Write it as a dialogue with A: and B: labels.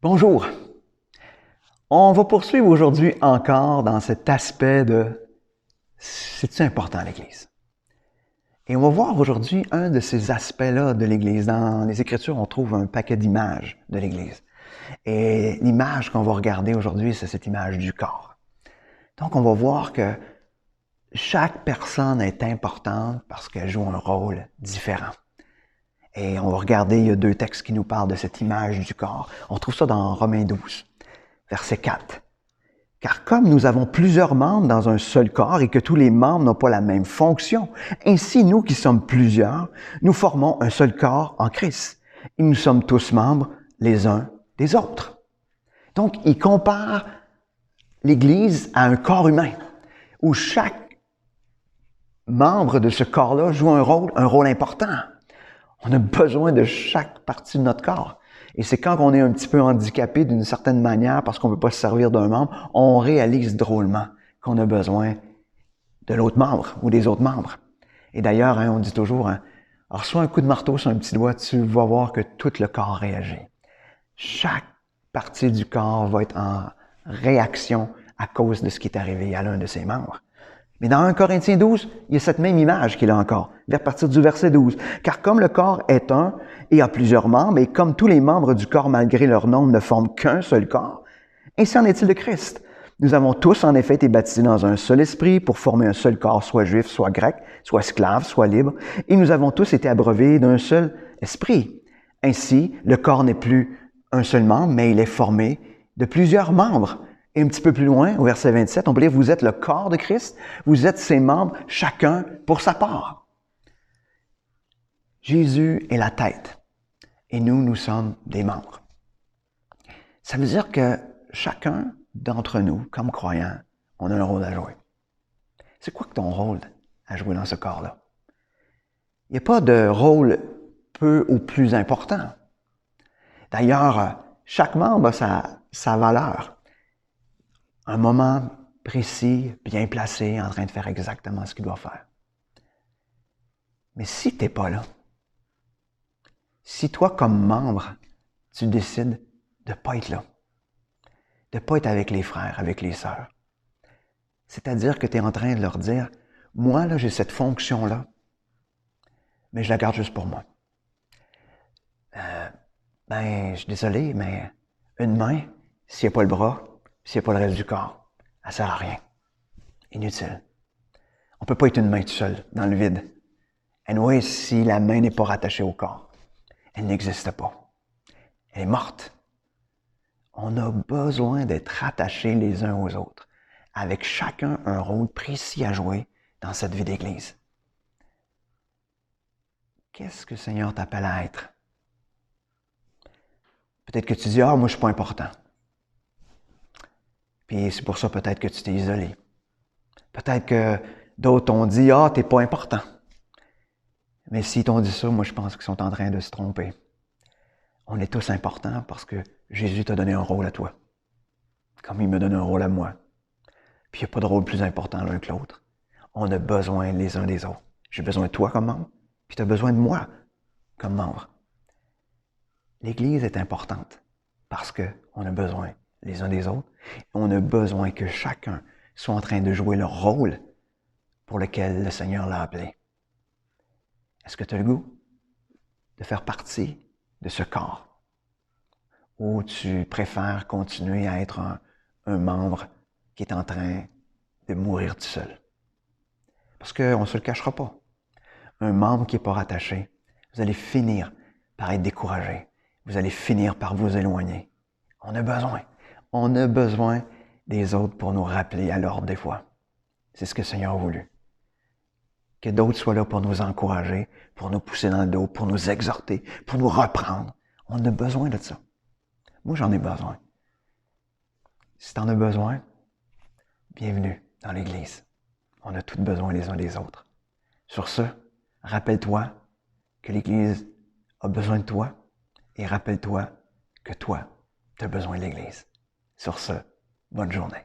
A: Bonjour! On va poursuivre aujourd'hui encore dans cet aspect de c'est-tu important l'Église? Et on va voir aujourd'hui un de ces aspects-là de l'Église. Dans les Écritures, on trouve un paquet d'images de l'Église. Et l'image qu'on va regarder aujourd'hui, c'est cette image du corps. Donc, on va voir que chaque personne est importante parce qu'elle joue un rôle différent. Et on va regarder, il y a deux textes qui nous parlent de cette image du corps. On trouve ça dans Romains 12, verset 4. Car comme nous avons plusieurs membres dans un seul corps et que tous les membres n'ont pas la même fonction, ainsi nous qui sommes plusieurs, nous formons un seul corps en Christ. Et nous sommes tous membres les uns des autres. Donc, il compare l'Église à un corps humain, où chaque membre de ce corps-là joue un rôle important. On a besoin de chaque partie de notre corps. Et c'est quand on est un petit peu handicapé d'une certaine manière parce qu'on ne peut pas se servir d'un membre, on réalise drôlement qu'on a besoin de l'autre membre ou des autres membres. Et d'ailleurs, on dit toujours, reçois un coup de marteau sur un petit doigt, tu vas voir que tout le corps réagit. Chaque partie du corps va être en réaction à cause de ce qui est arrivé à l'un de ses membres. Mais dans 1 Corinthiens 12, il y a cette même image qu'il a encore, à partir du verset 12. Car comme le corps est un et a plusieurs membres, et comme tous les membres du corps, malgré leur nombre, ne forment qu'un seul corps, ainsi en est-il de Christ. Nous avons tous en effet été baptisés dans un seul esprit pour former un seul corps, soit juif, soit grec, soit esclave, soit libre, et nous avons tous été abreuvés d'un seul esprit. Ainsi, le corps n'est plus un seul membre, mais il est formé de plusieurs membres. Et un petit peu plus loin, au verset 27, on peut lire, vous êtes le corps de Christ, vous êtes ses membres, chacun pour sa part. Jésus est la tête et nous sommes des membres. Ça veut dire que chacun d'entre nous, comme croyants, on a un rôle à jouer. C'est quoi ton rôle à jouer dans ce corps-là? Il n'y a pas de rôle peu ou plus important. D'ailleurs, chaque membre a sa valeur. Un moment précis, bien placé, en train de faire exactement ce qu'il doit faire. Mais si tu n'es pas là, si toi, comme membre, tu décides de ne pas être là, de ne pas être avec les frères, avec les sœurs, c'est-à-dire que tu es en train de leur dire, moi, là, j'ai cette fonction-là, mais je la garde juste pour moi. Je suis désolé, mais une main, s'il n'y a pas le bras, s'il n'y a pas le reste du corps, elle ne sert à rien. Inutile. On ne peut pas être une main tout seul, dans le vide. Anyway, si la main n'est pas rattachée au corps, elle n'existe pas. Elle est morte. On a besoin d'être rattachés les uns aux autres, avec chacun un rôle précis à jouer dans cette vie d'Église. Qu'est-ce que le Seigneur t'appelle à être? Peut-être que tu dis, moi, je ne suis pas important. Puis c'est pour ça peut-être que tu t'es isolé. Peut-être que d'autres t'ont dit, tu n'es pas important. Mais s'ils t'ont dit ça, moi, je pense qu'ils sont en train de se tromper. On est tous importants parce que Jésus t'a donné un rôle à toi, comme il me donne un rôle à moi. Puis il n'y a pas de rôle plus important l'un que l'autre. On a besoin les uns des autres. J'ai besoin de toi comme membre, puis tu as besoin de moi comme membre. L'Église est importante parce qu'on a besoin les uns des autres. On a besoin que chacun soit en train de jouer le rôle pour lequel le Seigneur l'a appelé. Est-ce que tu as le goût de faire partie de ce corps? Ou tu préfères continuer à être un membre qui est en train de mourir tout seul? Parce qu'on ne se le cachera pas. Un membre qui n'est pas rattaché, vous allez finir par être découragé. Vous allez finir par vous éloigner. On a besoin. On a besoin des autres pour nous rappeler à l'ordre des fois. C'est ce que le Seigneur a voulu. Que d'autres soient là pour nous encourager, pour nous pousser dans le dos, pour nous exhorter, pour nous reprendre. On a besoin de ça. Moi, j'en ai besoin. Si tu en as besoin, bienvenue dans l'Église. On a tous besoin les uns des autres. Sur ce, rappelle-toi que l'Église a besoin de toi et rappelle-toi que toi, tu as besoin de l'Église. Sur ce, bonne journée.